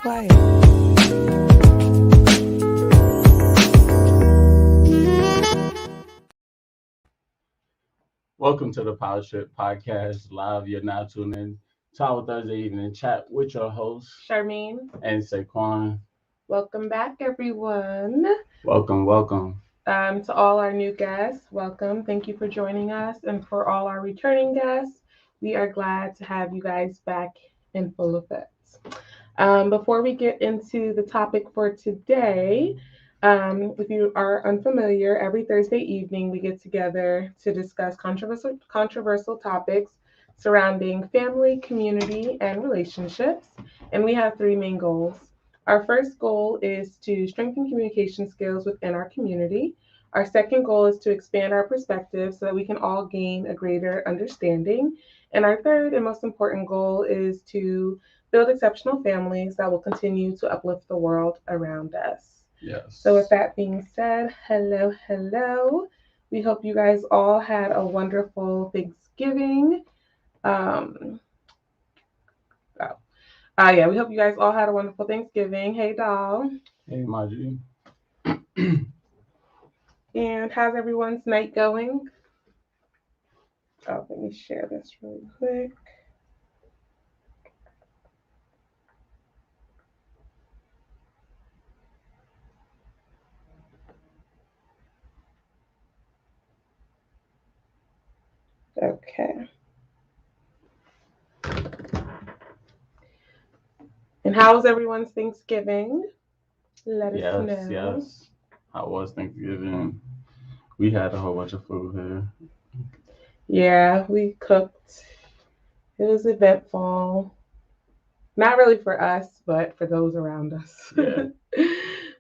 quiet. Welcome to the Powertrip podcast live. You're now tuning in to our Thursday evening chat with your host Charmaine. and Saquon. Welcome back, everyone. Welcome. To all our new guests, welcome. Thank you for joining us. And for all our returning guests, we are glad to have you guys back in full effect. Before we get into the topic for today, if you are unfamiliar, every Thursday evening we get together to discuss controversial topics surrounding family, community, and relationships. And we have three main goals. Our first goal is to strengthen communication skills within our community. Our second goal is to expand our perspective so that we can all gain a greater understanding. And our third and most important goal is to build exceptional families that will continue to uplift the world around us. Yes. So with that being said, hello. We hope you guys all had a wonderful Thanksgiving. We hope you guys all had a wonderful Thanksgiving. Hey, doll. Hey, Margie. And how's everyone's night going? Let me share this really quick. Okay. And how was everyone's Thanksgiving? Let us know. Yes. How was Thanksgiving? We had a whole bunch of food here. Yeah, we cooked. It was eventful. Not really for us, but for those around us. Yeah.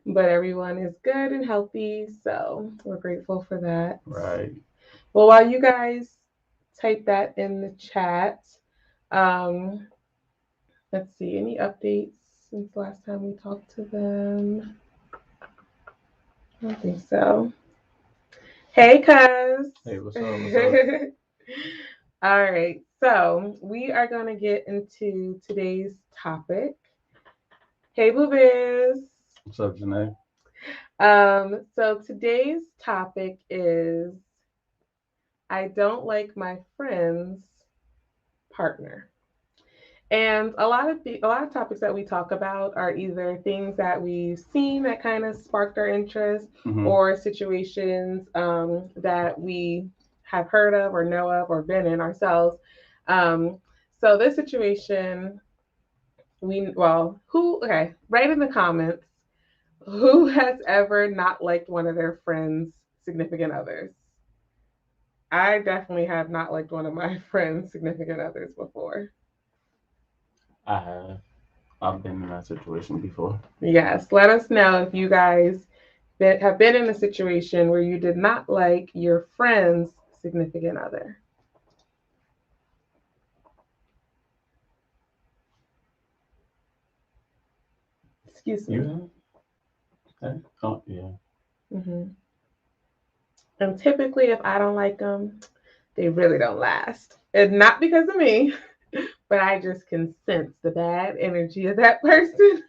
But everyone is good and healthy, so we're grateful for that. Right. Well, while you guys type that in the chat, let's see, any updates since last time we talked to them? I don't think so. Hey, cuz. Hey, what's up? All right, so we are going to get into today's topic. Hey, boobies. What's up, Janae? So today's topic is I don't like my friend's partner. And a lot of topics that we talk about are either things that we've seen that kind of sparked our interest, or situations that we have heard of or know of or been in ourselves. So this situation, write in the comments who has ever not liked one of their friends' significant others. I definitely have not liked one of my friends' significant others before. I have. I've been in that situation before. Yes, let us know if you guys have been in a situation where you did not like your friend's significant other. Excuse me. Okay. Oh, yeah. And typically, if I don't like them, they really don't last. And not because of me, but I just can sense the bad energy of that person.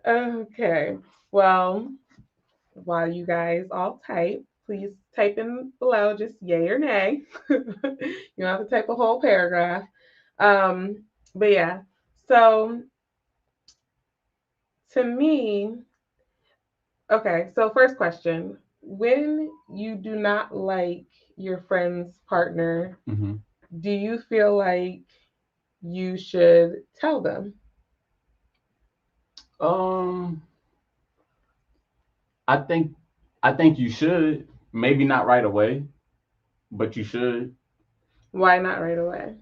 Okay. Well, while you guys all type, please type in below just yay or nay. You don't have to type a whole paragraph. But yeah, so to me, okay, so first question. When you do not like your friend's partner, do you feel like you should tell them? I think you should. Maybe not right away, but you should. Why not right away?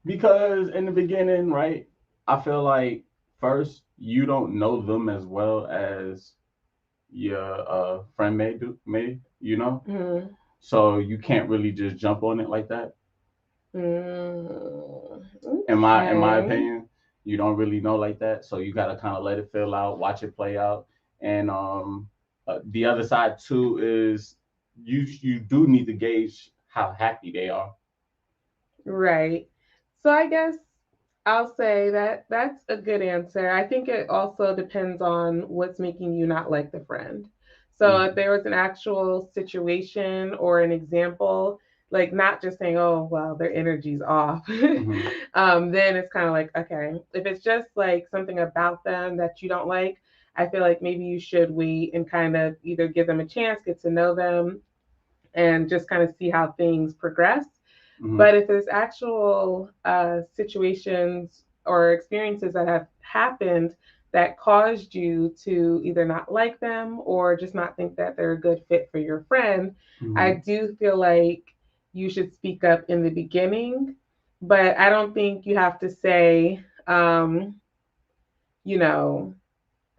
Because in the beginning, right, I feel like first you don't know them as well as your friend may, you know? So you can't really just jump on it like that. Okay. In my opinion, you don't really know like that. So you gotta kind of let it fill out, watch it play out. And the other side too is you do need to gauge how happy they are. Right. So I guess I'll say that that's a good answer. I think it also depends on what's making you not like the friend. So if there was an actual situation or an example, like not just saying, "Oh, well, their energy's off," then it's kind of like, okay. If it's just like something about them that you don't like, I feel like maybe you should wait and kind of either give them a chance, get to know them, and just kind of see how things progress. But if there's actual situations or experiences that have happened that caused you to either not like them or just not think that they're a good fit for your friend, I do feel like you should speak up in the beginning. But I don't think you have to say, you know,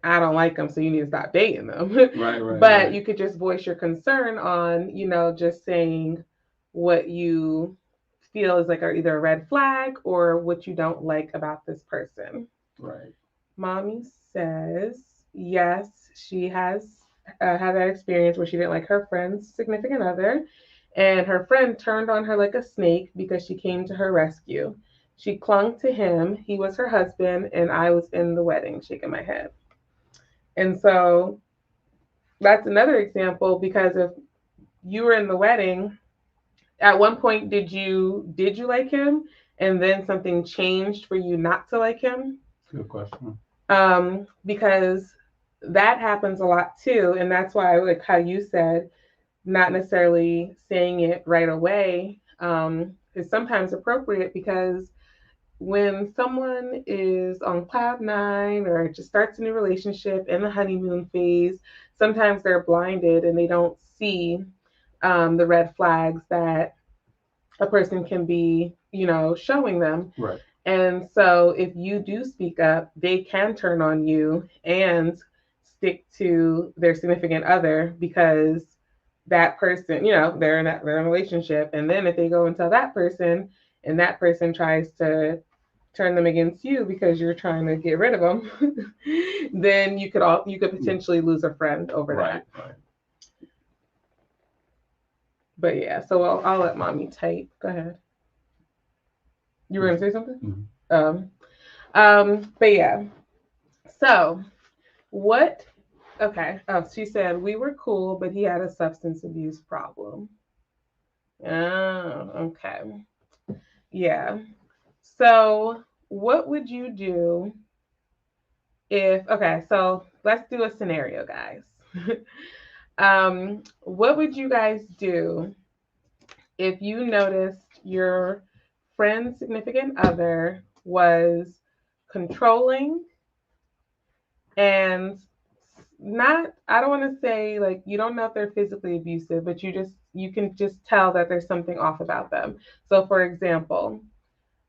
I don't like them, so you need to stop dating them. But you could just voice your concern on, just saying what you feel is like either a red flag or what you don't like about this person. Right. Mommy says yes, she has had that experience where she didn't like her friend's significant other, and her friend turned on her like a snake because she came to her rescue. She clung to him. He was her husband, and I was in the wedding, shaking my head. And so that's another example because if you were in the wedding, at one point did you like him and then something changed for you not to like him? Good question. Because that happens a lot too, and that's why like how you said not necessarily saying it right away is sometimes appropriate because when someone is on cloud nine or just starts a new relationship in the honeymoon phase, sometimes they're blinded and they don't see the red flags that a person can be, showing them. Right. And so if you do speak up, they can turn on you and stick to their significant other because that person, they're in a relationship. And then if they go and tell that person and that person tries to turn them against you because you're trying to get rid of them, then you could potentially lose a friend over that. Right. But yeah, so I'll let mommy type. Go ahead. You were gonna say something? But yeah. So what? Okay. Oh, she said we were cool, but he had a substance abuse problem. Oh, okay. Yeah. So what would you do if? Okay, so let's do a scenario, guys. What would you guys do if you noticed your friend's significant other was controlling and not, I don't want to say like you don't know if they're physically abusive, but you can just tell that there's something off about them. So for example,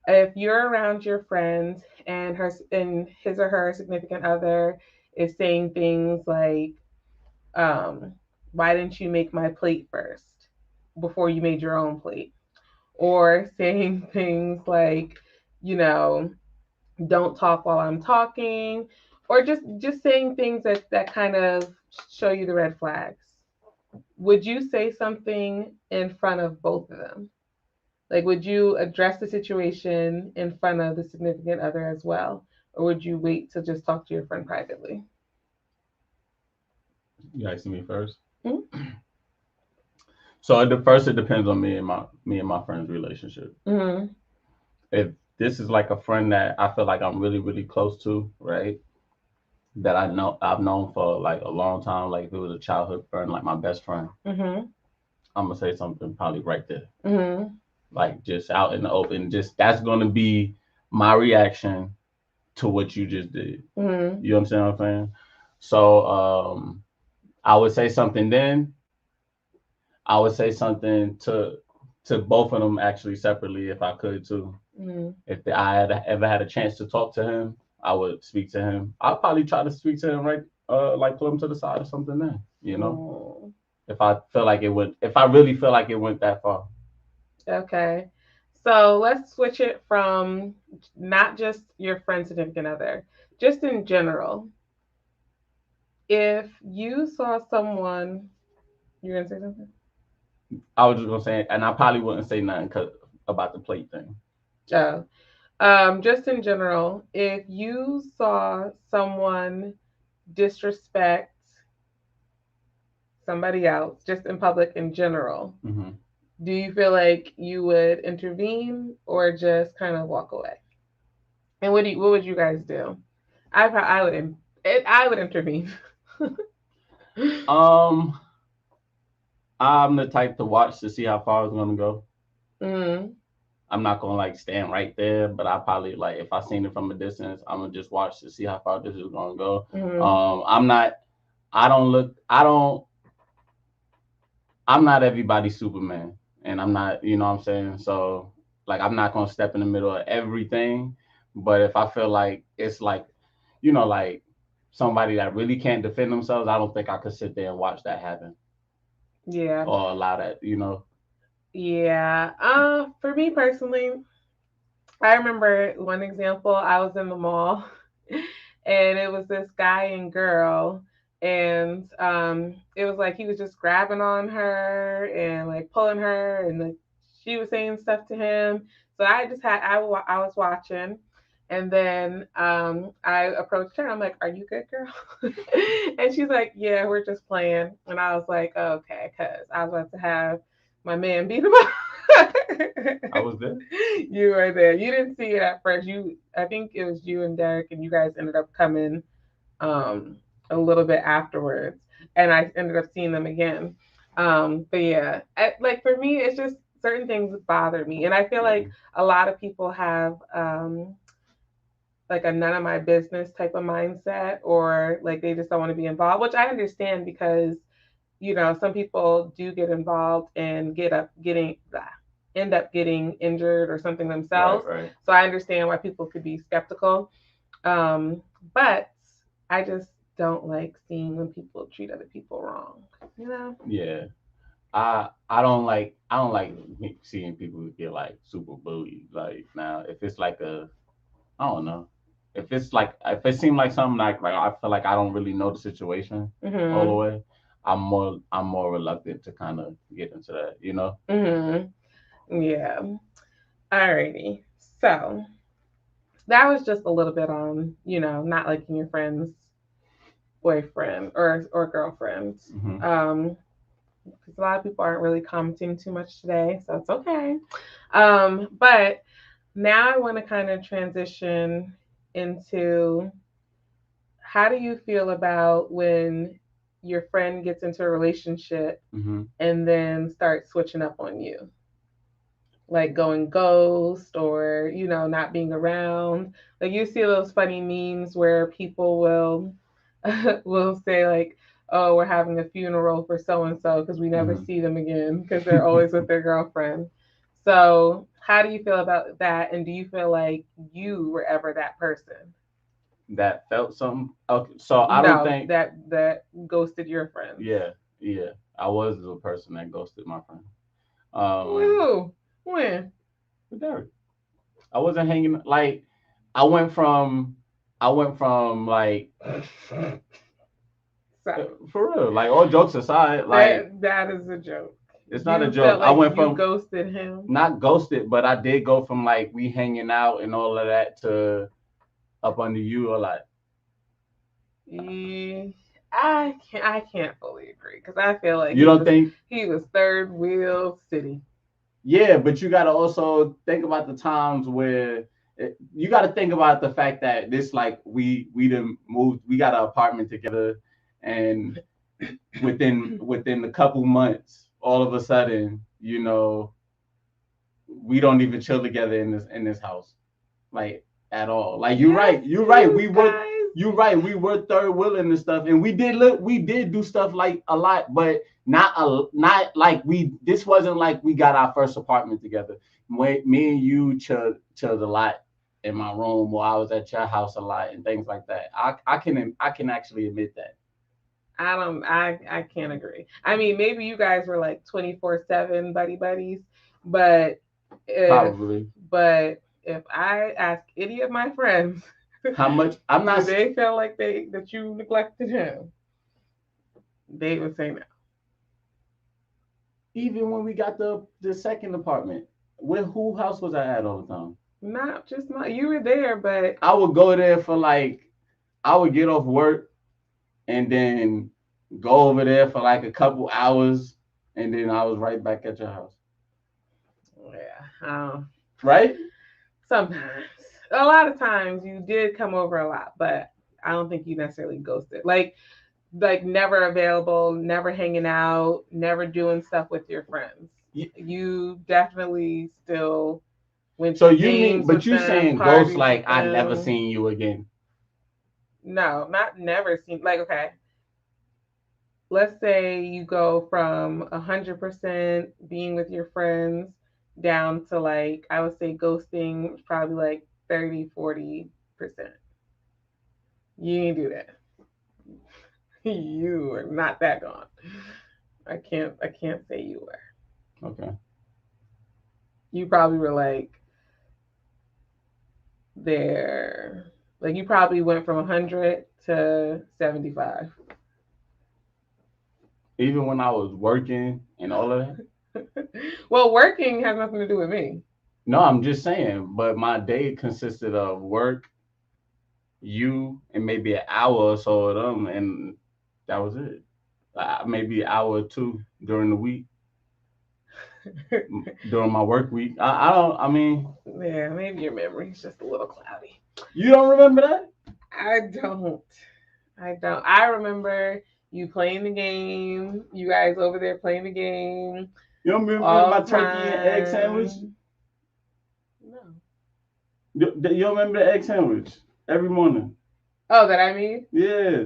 if you're around your friend and his or her significant other is saying things like, um, why didn't you make my plate first before you made your own plate? Or saying things like, you know, don't talk while I'm talking, or just saying things that kind of show you the red flags. Would you say something in front of both of them? Like, would you address the situation in front of the significant other as well, or would you wait to just talk to your friend privately? You asking me 1st. Mm-hmm. So it depends on me and my friend's relationship. Mm-hmm. If this is like a friend that I feel like I'm really really close to, right? That I've known for like a long time, like if it was a childhood friend, like my best friend, Mm-hmm. I'm gonna say something probably right there, Mm-hmm. like just out in the open. Just that's gonna be my reaction to what you just did. Mm-hmm. You understand what I'm saying? So I would say something then. I would say something to both of them actually separately if I could too. Mm-hmm. If I had ever had a chance to talk to him, I would speak to him. I'll probably try to speak to him right, like pull him to the side or something. Then, Oh. if I really feel like it went that far. Okay. So let's switch it from not just your friend's significant other, just in general. If you saw someone, you're gonna say something? I was just gonna say, and I probably wouldn't say nothing about the plate thing. Oh. Just in general, if you saw someone disrespect somebody else, just in public in general, do you feel like you would intervene or just kind of walk away? And what would you guys do? I would intervene. Um, I'm the type to watch to see how far it's gonna go. Mm-hmm. I'm not gonna like stand right there, but I probably like if I seen it from a distance, I'm gonna just watch to see how far this is gonna go. I'm not. I don't look. I'm not everybody's Superman, and I'm not. You know what I'm saying? So like, I'm not gonna step in the middle of everything. But if I feel like it's like, like somebody that really can't defend themselves, I don't think I could sit there and watch that happen. Yeah. Or allow that. Yeah. For me personally, I remember one example. I was in the mall, and it was this guy and girl, and it was like he was just grabbing on her and like pulling her, and like she was saying stuff to him. So I was watching, and then I approached her. I'm like, "Are you good, girl?" And she's like, "Yeah, we're just playing." And I was like, oh, "Okay," because I was about to have my man beat him up. I was there. You were there. You didn't see it at first. I think it was you and Derek, and you guys ended up coming um, a little bit afterwards, and I ended up seeing them again. But yeah, like for me, it's just certain things bother me, and I feel like a lot of people have like a none of my business type of mindset, or like they just don't want to be involved, which I understand because some people do get involved and end up getting injured or something themselves. Right. So I understand why people could be skeptical. But I just don't like seeing when people treat other people wrong. Yeah. I don't like seeing people get like super bullied. Like now, if it's like I don't know, if it seemed like something like I feel like I don't really know the situation all the way. I'm more reluctant to kind of get into that. Yeah. Alrighty. So that was just a little bit on, not liking your friend's boyfriend or girlfriend. Because a lot of people aren't really commenting too much today, so it's okay. But now I want to kind of transition into how do you feel about when your friend gets into a relationship and then starts switching up on you? Like going ghost or, not being around. Like you see those funny memes where people will will say like, "Oh, we're having a funeral for so and so because we never see them again because they're always with their girlfriend." So, how do you feel about that? And do you feel like you were ever that person? That felt something. Okay, so I don't think that ghosted your friend. Yeah. I was the person that ghosted my friend. Who? When? With Derek. I wasn't hanging like I went from like for real, like all jokes aside, like that is a joke. It's not a joke. Like I went you from ghosted him. Not ghosted, but I did go from like we hanging out and all of that to up under you a lot. I can't fully agree because I feel like you don't think he was third wheel city. Yeah, but you got to also think about the times where you got to think about the fact that this like we done moved, we got an apartment together, and within a couple months, all of a sudden, we don't even chill together in this house, like at all. Like you're right, we were third wheeling and stuff, and we did do stuff like a lot, but not like this wasn't like we got our first apartment together. Me and you chilled a lot in my room, while I was at your house a lot and things like that. I can actually admit that. I can't agree. I mean, maybe you guys were like 24/7 buddies, but Probably. But if I ask any of my friends how much I'm not, do they feel like that you neglected him, they would say no. Even when we got the second apartment, who house was I at all the time? Not just my. You were there, but I would go there for like, I would get off work and then go over there for like a couple hours, and then I was right back at your house. yeah, Right? sometimes. A lot of times you did come over a lot, but I don't think you necessarily ghosted. Like never available, never hanging out, never doing stuff with your friends. You definitely still went So to you mean, games but with you them, saying ghost parties with like I never them. seen you again? No, not never seen. Like, okay, let's say you go from 100% being with your friends down to like, I would say ghosting probably like 30-40%. You ain't do that. You are not that gone. I can't say you were. Okay. You probably were like there. Like you probably went from 100 to 75. Even when I was working and all of that. Well, working has nothing to do with me. No, I'm just saying, but my day consisted of work, you, and maybe an hour or so of them, and that was it. Maybe an hour or two during the week, during my work week. I don't, I mean, yeah, maybe your memory's just a little cloudy. You don't remember that? I don't. I don't. I remember you playing the game. You guys over there playing the game. You don't remember my turkey and egg sandwich? No. You don't remember the egg sandwich every morning? Oh, that I made? Yeah.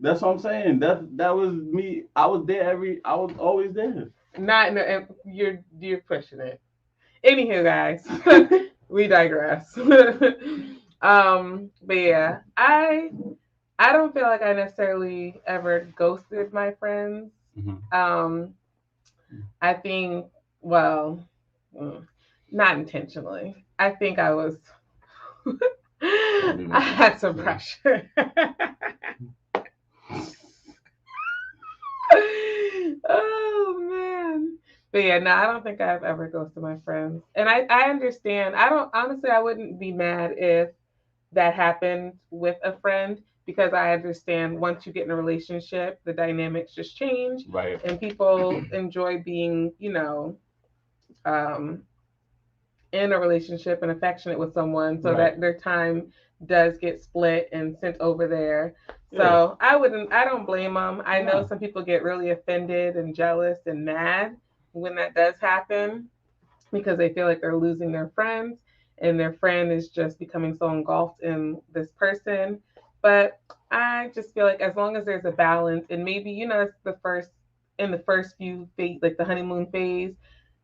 That's what I'm saying. That was me. I was always there. Not no, you're pushing it. Anywho, guys, we digress. But yeah, I don't feel like I necessarily ever ghosted my friends. I think, well, not intentionally. I think I was. I had some pressure. Oh man. But yeah, no, I don't think I've ever ghosted my friends. And I understand. I don't honestly I wouldn't be mad if that happened with a friend because I understand once you get in a relationship, the dynamics just change. Right. And people enjoy being, um, in a relationship and affectionate with someone so that their time does get split and sent over there. So I don't blame them. I know some people get really offended and jealous and mad when that does happen because they feel like they're losing their friends and their friend is just becoming so engulfed in this person. But I just feel like as long as there's a balance and maybe, it's in the first few phase, like the honeymoon phase,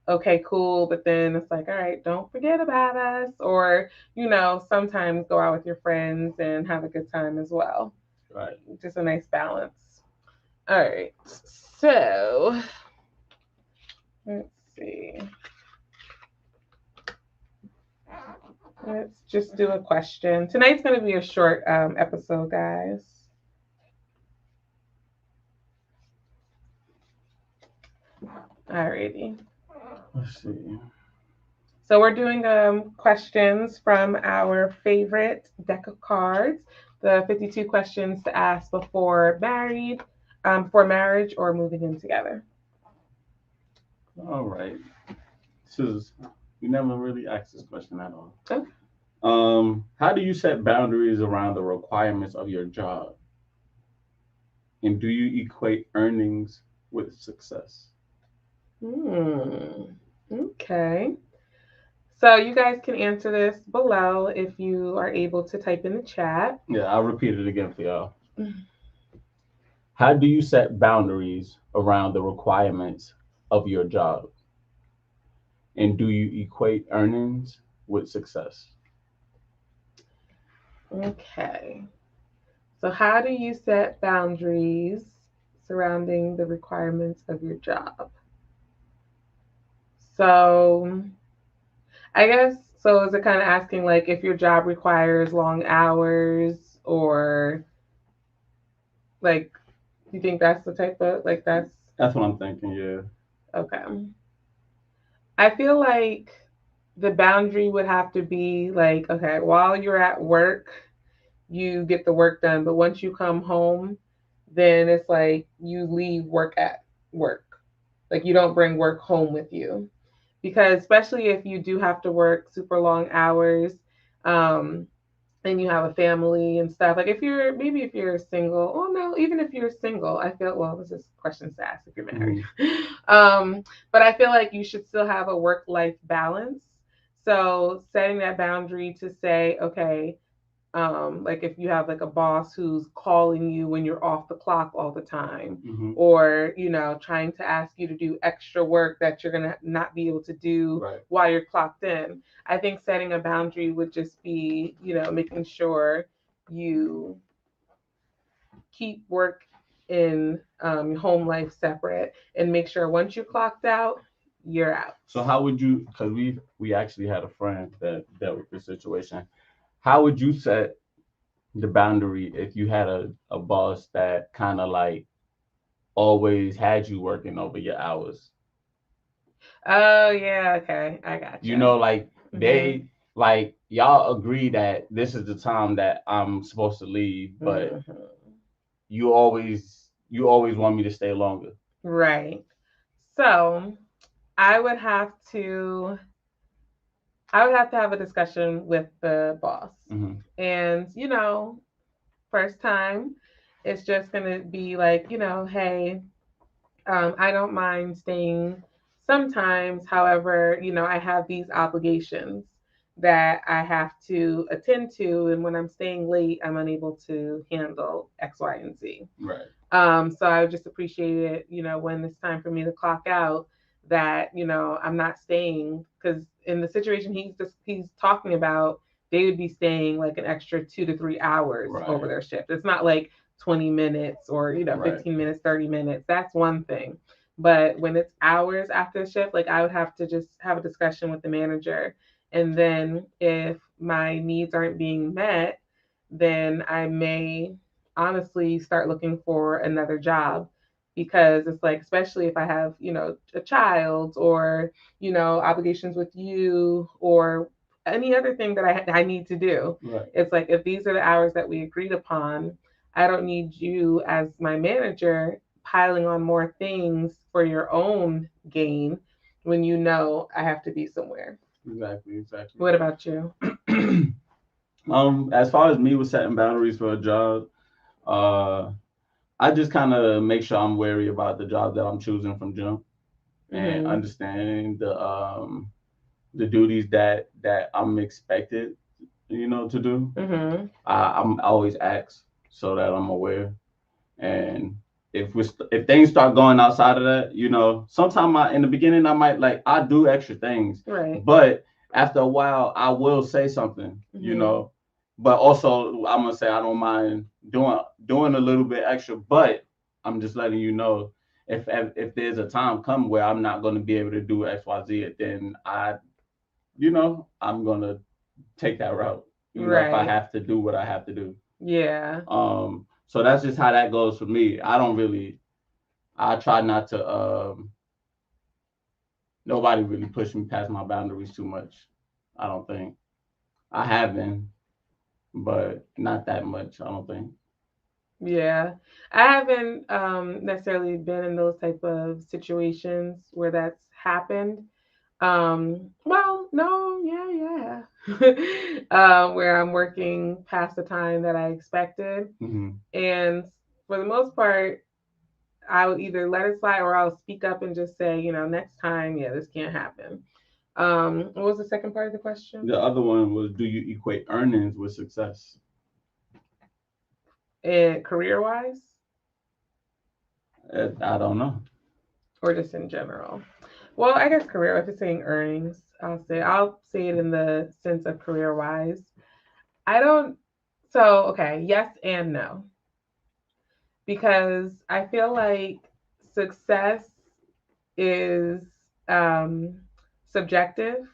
okay, cool. But then it's like, all right, don't forget about us. Or, sometimes go out with your friends and have a good time as well. Right. Just a nice balance. All right. So let's see. Let's just do a question. Tonight's going to be a short episode, guys. Alrighty. Let's see. So we're doing questions from our favorite deck of cards. The 52 questions to ask before before marriage or moving in together. All right. We never really asked this question at all. Okay. How do you set boundaries around the requirements of your job? And do you equate earnings with success? Okay. So you guys can answer this below if you are able to type in the chat. Yeah, I'll repeat it again for y'all. How do you set boundaries around the requirements of your job? And do you equate earnings with success? Okay. So, how do you set boundaries surrounding the requirements of your job? So, I guess, so is it kind of asking like if your job requires long hours or like, do you think that's the type of, like, That's what I'm thinking, yeah. Okay. I feel like the boundary would have to be like, okay, while you're at work, you get the work done, but once you come home, then it's like you leave work at work. Like you don't bring work home with you. Because especially if you do have to work super long hours, um, and you have a family and stuff. Like if you're single, oh no, even if you're single, I feel well, this is questions to ask if you're married. But I feel like you should still have a work life balance. So setting that boundary to say, okay, like if you have like a boss who's calling you when you're off the clock all the time, or trying to ask you to do extra work that you're gonna not be able to do while you're clocked in. I think setting a boundary would just be making sure you keep work in home life separate, and make sure once you're clocked out, you're out. So how would you? Because we actually had a friend that dealt with this situation. How would you set the boundary if you had a boss that kind of like always had you working over your hours? Oh yeah, okay, I got you. Like they like y'all agree that this is the time that I'm supposed to leave, but you always want me to stay longer. Right. So I would have to have a discussion with the boss. And, first time, it's just going to be like, hey, I don't mind staying sometimes. However, I have these obligations that I have to attend to. And when I'm staying late, I'm unable to handle X, Y, and Z. Right. So I would just appreciate it, when it's time for me to clock out, that, I'm not staying, because in the situation he's talking about, they would be staying like an extra 2 to 3 hours over their shift. It's not like 20 minutes or 15 minutes, 30 minutes. That's one thing. But when it's hours after the shift, like I would have to just have a discussion with the manager. And then if my needs aren't being met, then I may honestly start looking for another job, because it's like, especially if I have a child, or obligations with you, or any other thing that I need to do. It's like, if these are the hours that we agreed upon, I don't need you as my manager piling on more things for your own gain when I have to be somewhere. Exactly. What about you? As far as me with setting boundaries for a job, I just kind of make sure I'm wary about the job that I'm choosing from jump, and understanding the duties that I'm expected, to do. I'm always ask so that I'm aware, and if things start going outside of that, sometimes in the beginning I might I do extra things, but after a while I will say something. But also I'm gonna say I don't mind doing a little bit extra, but I'm just letting you know if there's a time come where I'm not going to be able to do XYZ, then I'm gonna take that route. If I have to do what I have to do. Yeah. So that's just how that goes for me. I try not to nobody really push me past my boundaries too much. I don't think. I have been, but not that much, I don't think. Yeah. I haven't necessarily been in those type of situations where that's happened. Well, no, yeah. Where I'm working past the time that I expected. And for the most part, I would either let it slide, or I'll speak up and just say, next time, yeah, this can't happen. What was the second part of the question? The other one was, do you equate earnings with success? And career wise? I don't know. Or just in general? Well, I guess career, if it's saying earnings, I'll say it in the sense of career wise. I don't, so okay, yes and no. Because I feel like success is subjective,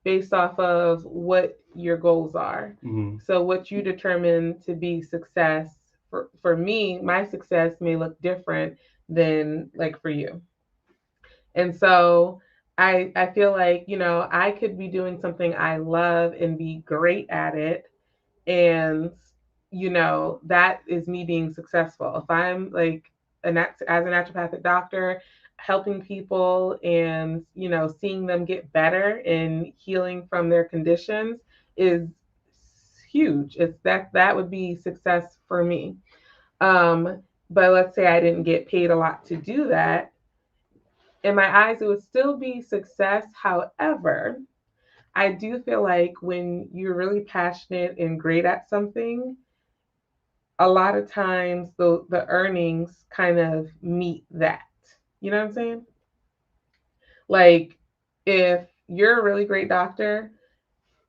based off of what your goals are. So what you determine to be success, for me, my success may look different than like for you. And so I feel like, I could be doing something I love and be great at it. And, that is me being successful. If I'm like as a naturopathic doctor, helping people and, seeing them get better and healing from their conditions is huge. That would be success for me. Um, but let's say I didn't get paid a lot to do that. In my eyes, it would still be success. However, I do feel like when you're really passionate and great at something, a lot of times the earnings kind of meet that. You know what I'm saying? Like if you're a really great doctor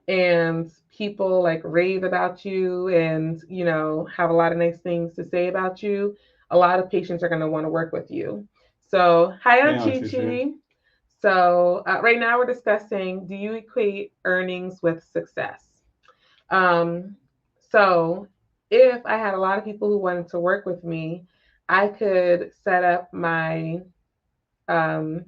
and people like rave about you and have a lot of nice things to say about you, a lot of patients are going to want to work with you. So hi, I'm Yeah, Chi Chi. Chi. So right now we're discussing, do you equate earnings with success? um, so if I had a lot of people who wanted to work with me, I could set up my um,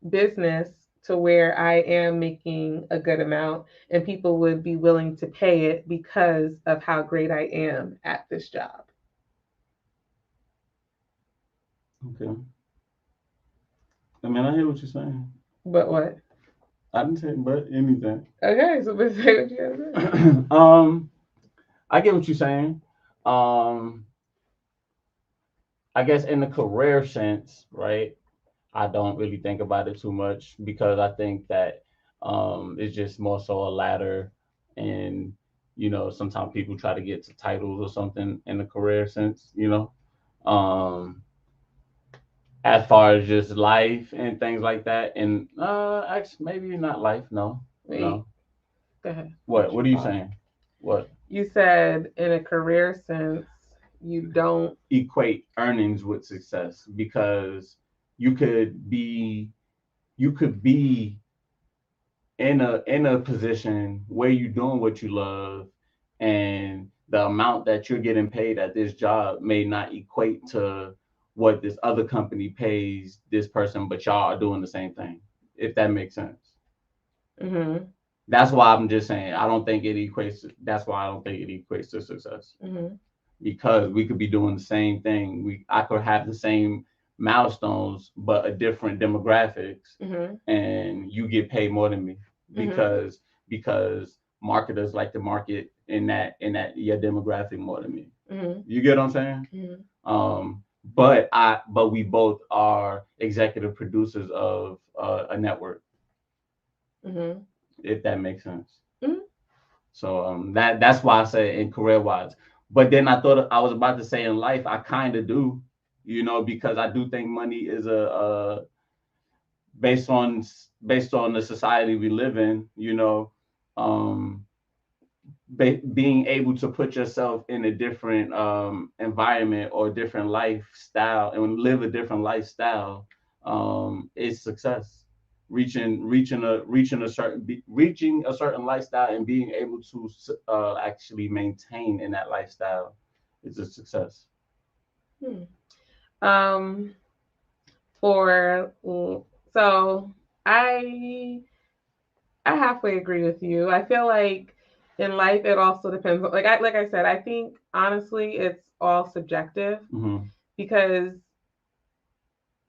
business to where I am making a good amount and people would be willing to pay it because of how great I am at this job. Okay. I mean, I hear what you're saying. But what? I didn't say but anything. Okay, so let's say what you gotta say. I get what you're saying. Um, I guess in the career sense, right? I don't really think about it too much because I think that it's just more so a ladder, and sometimes people try to get to titles or something in the career sense. Um, as far as just life and things like that, and actually maybe not life. No, Wait, no. go ahead. What? What's your What are you thought? saying? What? You said in a career sense, you don't. Equate earnings with success because you could be you could be in a position where you're doing what you love, and the amount that you're getting paid at this job may not equate to what this other company pays this person, but y'all are doing the same thing, if that makes sense. Mm-hmm. That's why I'm just saying I don't think it equates. That's why I don't think it equates to success, Mm-hmm. because we could be doing the same thing. I could have the same milestones, but a different demographics, Mm-hmm. and you get paid more than me Mm-hmm. because marketers like to market in that your demographic more than me. Mm-hmm. You get what I'm saying? Mm-hmm. But we both are executive producers of a network, Mm-hmm. if that makes sense. Mm-hmm. So that's why I say in career wise. But then I thought I was about to say in life I kind of do, because I do think money is a based on based on the society we live in, um, being able to put yourself in a different environment or different lifestyle and live a different lifestyle is success. Reaching a certain lifestyle and being able to actually maintain in that lifestyle is a success. Hmm. Um, for so I halfway agree with you. I feel like in life it also depends. Like I said, I think honestly it's all subjective Mm-hmm. because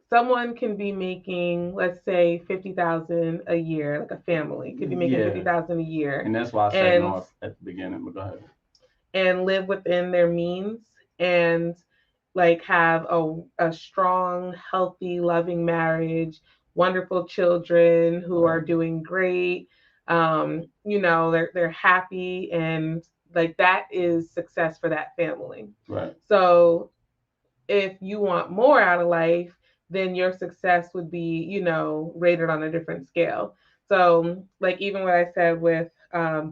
someone can be making, let's say, 50,000 a year, like a family could be making Yeah, 50,000 a year, and that's why I said and no at the beginning. But go ahead. live within their means and like have a strong, healthy, loving marriage, wonderful children who are Right, doing great. They're happy and like that is success for that family. right, So if you want more out of life, then your success would be, rated on a different scale. So, like, even what I said with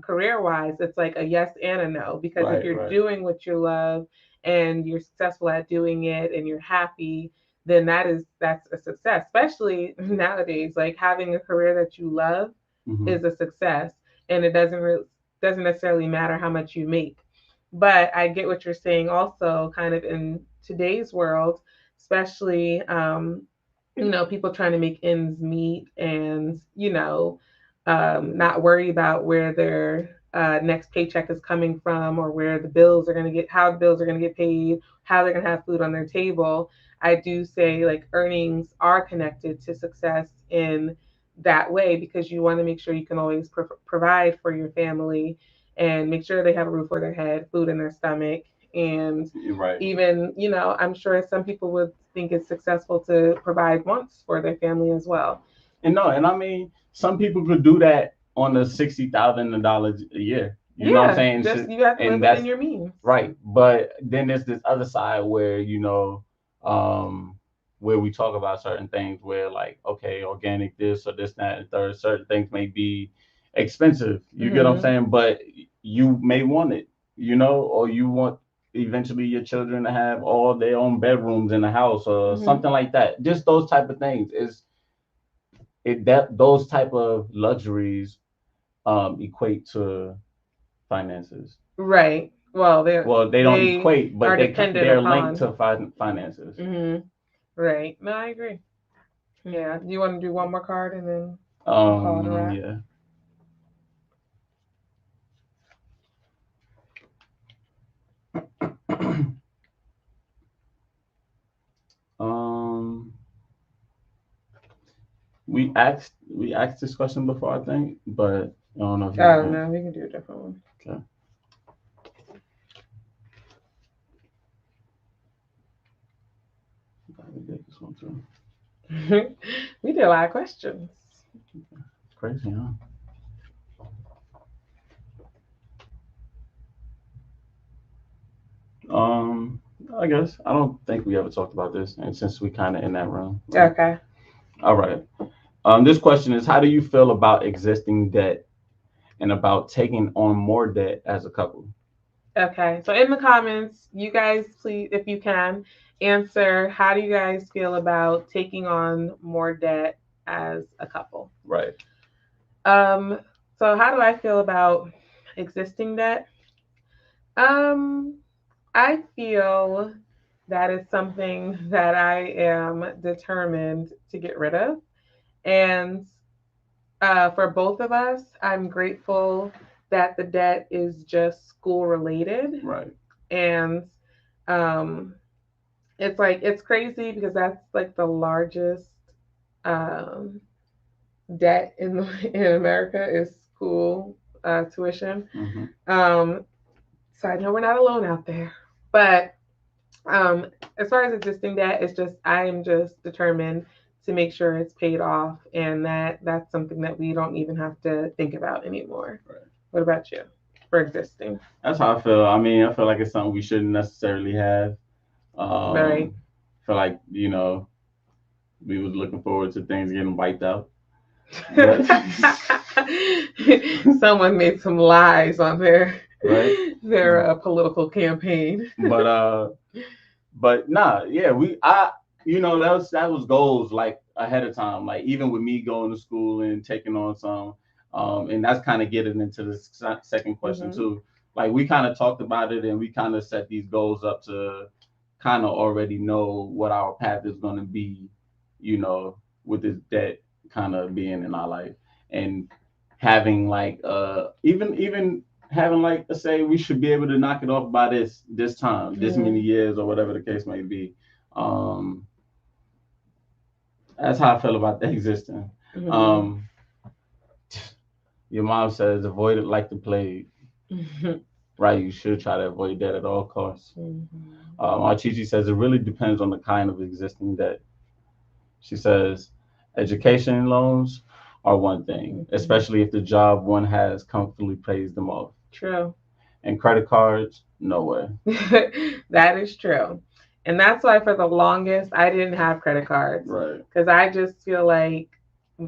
career wise, it's like a yes and a no, because if right, you're right, doing what you love and you're successful at doing it and you're happy, then that's a success, especially nowadays. Like, having a career that you love mm-hmm. is a success, and it doesn't necessarily matter how much you make. But I get what you're saying also, kind of in today's world, especially people trying to make ends meet and, not worry about where their next paycheck is coming from or where the bills are going to get, how the bills are going to get paid, how they're going to have food on their table. I do say like earnings are connected to success in that way because you want to make sure you can always provide for your family and make sure they have a roof over their head, food in their stomach, and Right. even, I'm sure some people would think it's successful to provide wants for their family as well. And no, and I mean, some people could do that on the $60,000 a year. You know what I'm Yeah, saying? just you have to live And within that's your means. right. But then there's this other side where where we talk about certain things where like, okay, organic this or this, that, and third. Certain things may be expensive. You get what I'm Hmm. saying? But you may want it, or you want eventually your children to have all their own bedrooms in the house or Hmm. something like that. Just those type of things is it that those type of luxuries equate to finances. Right. Well, Well, they don't they equate, but are dependent they're linked upon. to finances. Hmm. Right. No, I agree. Yeah. You want to do one more card and then we'll call it a wrap? Yeah. um, we asked this question before, I think, but I don't know if you want Oh to. no, we can do a different one. Okay. We did this one too. We did a lot of questions. It's crazy, huh? Um, I guess I don't think we ever talked about this, and since we kind of in that room, right? Okay. All right. This question is: how do you feel about existing debt and about taking on more debt as a couple? Okay. So in the comments, you guys please, if you can, answer how do you guys feel about taking on more debt as a couple? Right. Um, so how do I feel about existing debt? Um, I feel that is something that I am determined to get rid of. And for both of us, I'm grateful that the debt is just school related. Right. And um, it's like, it's crazy because that's like the largest um, debt in America is school tuition. Mm-hmm. Um, so I know we're not alone out there. But as far as existing debt, it's just I am just determined to make sure it's paid off, and that's something that we don't even have to think about anymore. Right. What about you for existing? That's how I feel. I mean, I feel like it's something we shouldn't necessarily have. Right. Feel like we was looking forward to things getting wiped out, but Someone made some lies on right. their political campaign. But nah, yeah, that was goals like ahead of time. Like even with me going to school and taking on some, and that's kind of getting into the second question Hmm. too. Like we kind of talked about it and we kind of set these goals up to kind of already know what our path is going to be, with this debt kind of being in our life and having like even having like, let's say we should be able to knock it off by this time, this many Hmm. years or whatever the case may be. Um, that's how I feel about the existing. Hmm. Um, your mom says avoid it like the plague. Right, you should try to avoid that at all costs. Hmm. Our Chichi says it really depends on the kind of existing debt. She says education loans are one thing, Hmm. especially if the job one has comfortably pays them off. True. And credit cards, no way. That is true. And that's why for the longest I didn't have credit cards Right. because I just feel like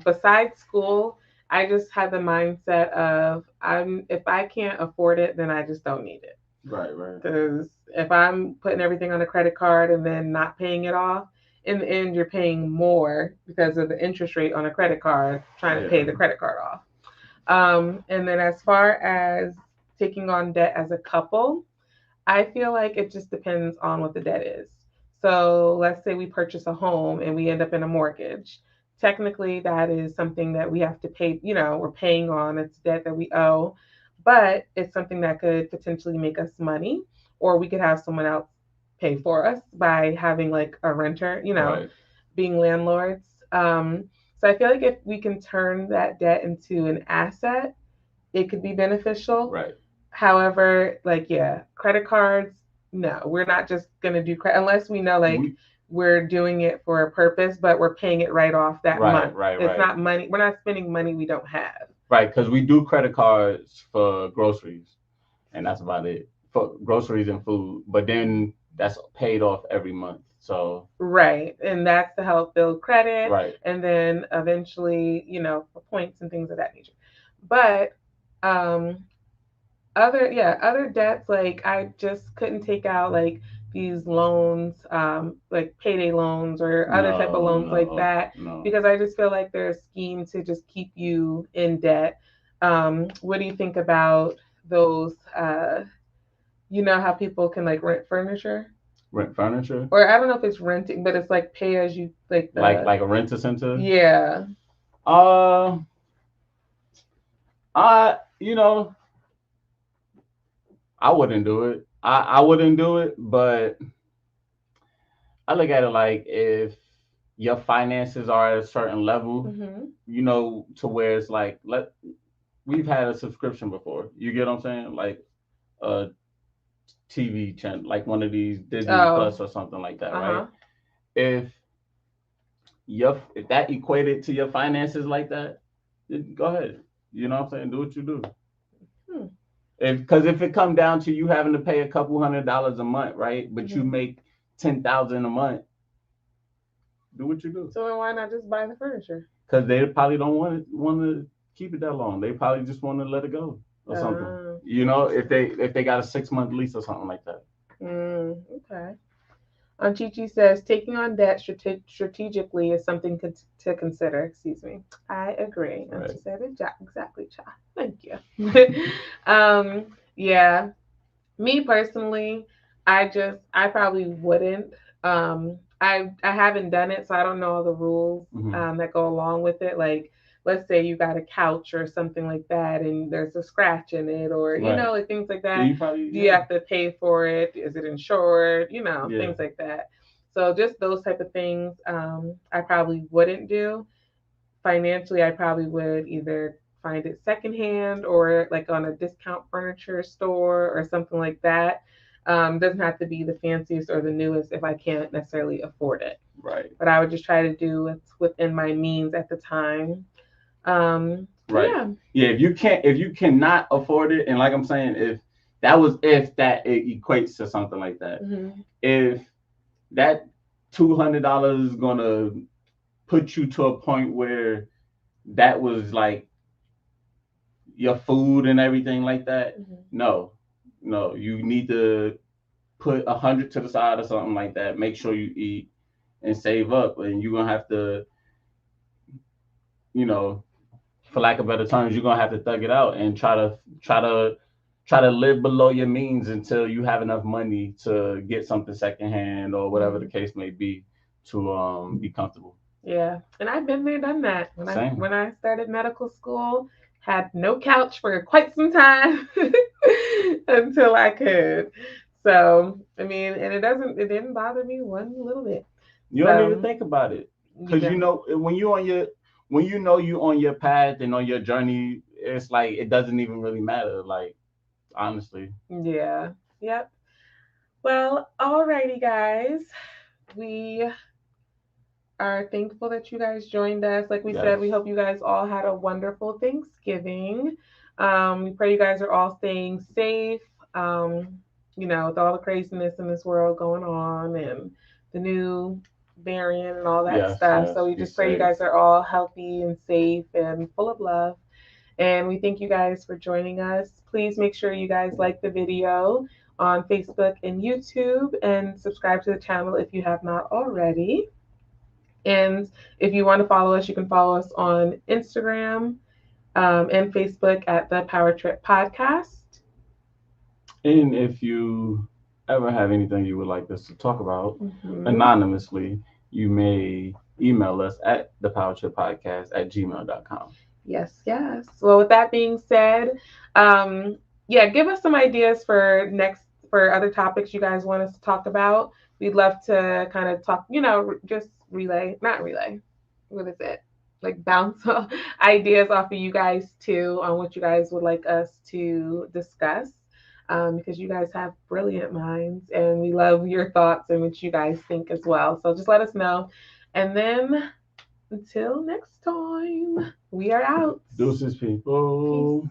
besides school, I just had the mindset of I'm if I can't afford it, then I just don't need it. Right, right. Because if I'm putting everything on a credit card and then not paying it off, in the end you're paying more because of the interest rate on a credit card trying to pay Yeah. the credit card off. And then as far as taking on debt as a couple, I feel like it just depends on what the debt is. So let's say we purchase a home and we end up in a mortgage. Technically, that is something that we have to pay, we're paying on. It's debt that we owe, but it's something that could potentially make us money, or we could have someone else pay for us by having like a renter, Right. being landlords. So I feel like if we can turn that debt into an asset, it could be beneficial. Right. However, like, yeah, credit cards, no, we're not just going to do credit unless we know like we're doing it for a purpose, but we're paying it right off that month. It's not money. We're not spending money we don't have. Right. Because we do credit cards for groceries, and that's about it, for groceries and food. But then that's paid off every month. So right, and that's to help build credit, right, and then eventually, for points and things of that nature. But um, other debts, like I just couldn't take out like these loans, like payday loans or other type of loans like that, because I just feel like they're a scheme to just keep you in debt. What do you think about those? You know how people can like rent furniture? Rent furniture? Or I don't know if it's renting, but it's like pay as you like a rent a center? Yeah. I I wouldn't do it. I wouldn't do it, but I look at it like if your finances are at a certain level, to where it's like we've had a subscription before. You get what I'm saying? Like a TV channel, like one of these Disney Plus or something like that, right? If that equated to your finances like that, go ahead. You know what I'm saying? Do what you do. Because if it come down to you having to pay a couple $100 a month, right? But you make 10,000 a month, do what you do. So then why not just buy the furniture? Because they probably don't want to keep it that long. They probably just want to let it go or something. If they got a 6-month lease or something like that. Okay. Chichi says taking on debt strategically is something to consider. Excuse me. I agree. And she said it exactly, Cha. Thank you. Yeah. Me personally, I probably wouldn't. I haven't done it, so I don't know all the rules that go along with it. Like, let's say you got a couch or something like that, and there's a scratch in it, or like things like that. Do you have to pay for it? Is it insured? Things like that. So just those type of things, I probably wouldn't do. Financially, I probably would either find it secondhand or like on a discount furniture store or something like that. Doesn't have to be the fanciest or the newest if I can't necessarily afford it. Right. But I would just try to do what's within my means at the time. Right. Yeah. If you cannot afford it, and like I'm saying, if that it equates to something like that, if that $200 is gonna put you to a point where that was like your food and everything like that, no, you need to put 100 to the side or something like that. Make sure you eat and save up, and you're gonna have to, for lack of better terms, you're gonna have to thug it out and try to live below your means until you have enough money to get something secondhand or whatever the case may be to be comfortable. Yeah, and I've been there, done that. When I started medical school, had no couch for quite some time until I could. So I mean, and it didn't bother me one little bit. You don't even think about it, because when you on your path and on your journey, it's like it doesn't even really matter. Like, honestly. Yeah. Yep. Well, alrighty, guys. We are thankful that you guys joined us. Like we said, we hope you guys all had a wonderful Thanksgiving. We pray you guys are all staying safe. With all the craziness in this world going on and the new variant and all that stuff. So we just pray you guys are all healthy and safe and full of love. And we thank you guys for joining us. Please make sure you guys like the video on Facebook and YouTube and subscribe to the channel if you have not already. And if you want to follow us, you can follow us on Instagram and Facebook at the Powertrip Podcast. And if you ever have anything you would like us to talk about Mm-hmm. anonymously, you may email us at thepowertrippodcast@gmail.com. Yes, yes. Well, with that being said, yeah, give us some ideas for other topics you guys want us to talk about. We'd love to kind of talk, just relay, not relay. What is it? Like bounce ideas off of you guys too on what you guys would like us to discuss. Because you guys have brilliant minds and we love your thoughts and what you guys think as well. So just let us know. And then until next time, we are out. Deuces, people. Peace.